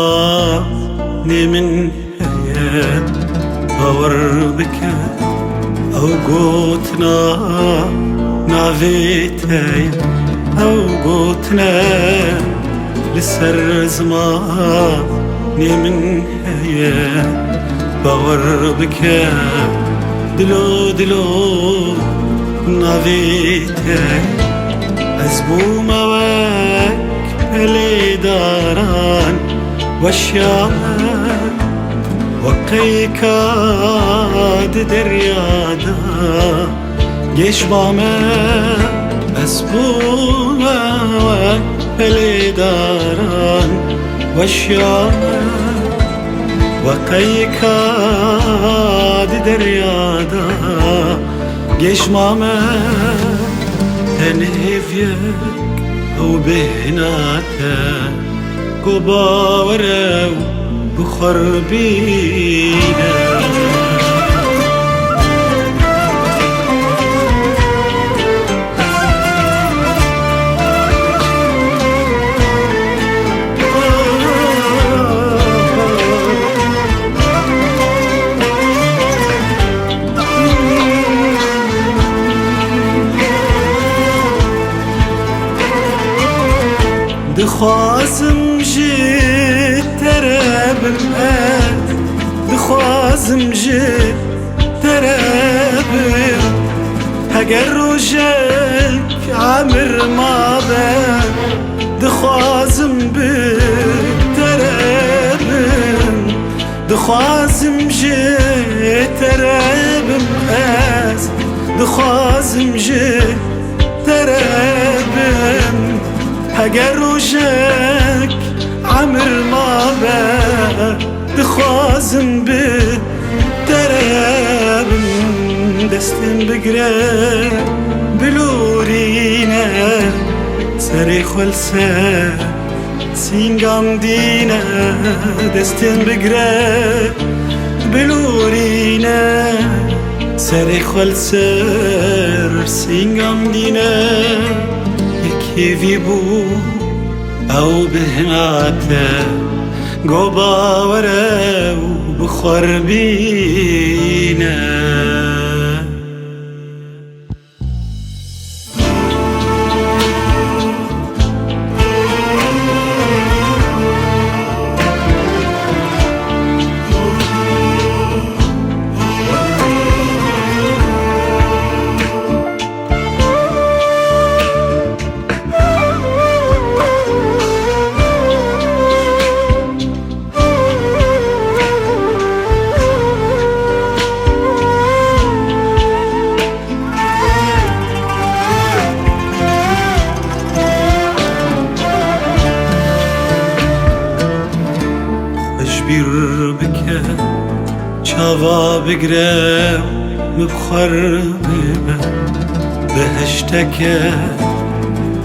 زماني من هي باور بك او قوتنا نافيتي او قوتنا لسر زماني من هي باور بك دلو دلو نافيتي أزبو موك بلي داران وشيامك وقيكاد دريادا جيش بامك أزبو موك بلي داران وشيامك وقيكاد دريادا جيش مامك تنهفيك أو بهناتا قبا ورو بخربينا دخوازم جيت تراب مآت دخوازم جيت تراب هقر رجاك عمر ما بان دخوازم بيت تراب دخوازم جيت تراب مآت دخوازم جيت تراب هقر رجاك عمر ما با دخوازم بتراب دستن بقرا بلورينا سريخ والسا سينقام دينا دستن بقرا بلورينا سريخ والسر سينقام دينا كيفي بو أو بهناته قوبا ورا وبخور بينا bir bike çava bigre مبخر بيبه بهشتكى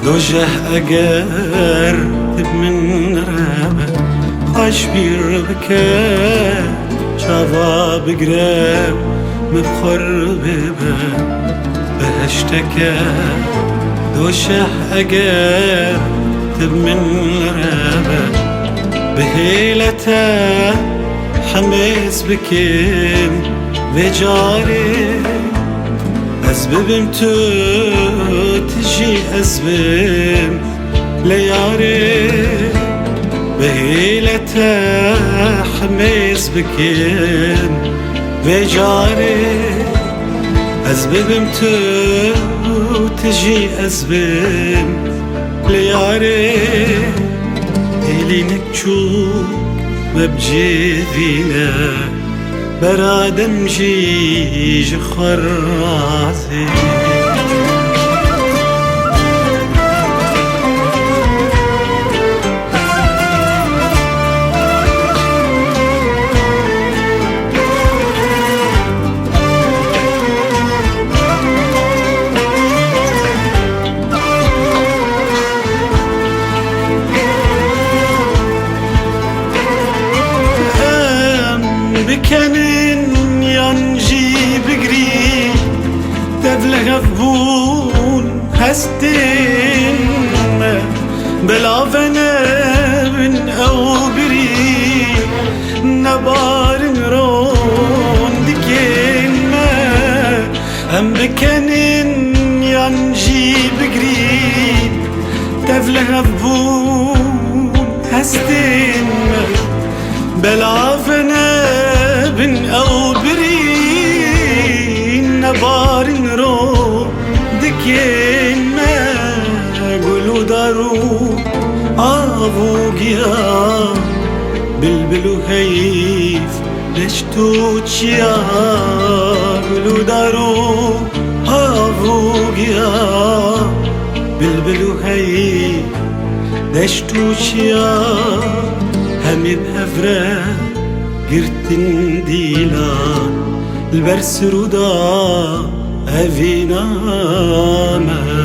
دوجه اگر من رابه خاش bir bike çava bigre مبخر بيبه بهشتكى دوجه اگر من رابه بهيلته حميس بكين وجاري أسببم تو تجي أسبب لياري بهيلته حميس بكين وجاري أسببم تو تجي أسبب لياري elini çok mebcedine beradem jij خرازي بكمن ينجي بقري تبلغ فبون هستين بلا فنا من أو بري نبارن رون دكينما هم بكنن ينجي بقريب تفلح بون هستين بلعفنا بن أو برين نبارن رون دكينما قولوا دارو أبوغيا بلبلو هيف ليش توتشيا قولوا دارو أبوغيا بلبلو هيف ليش توتشيا همي بهفرة قرتن ديلا البرس رودا أفينا ما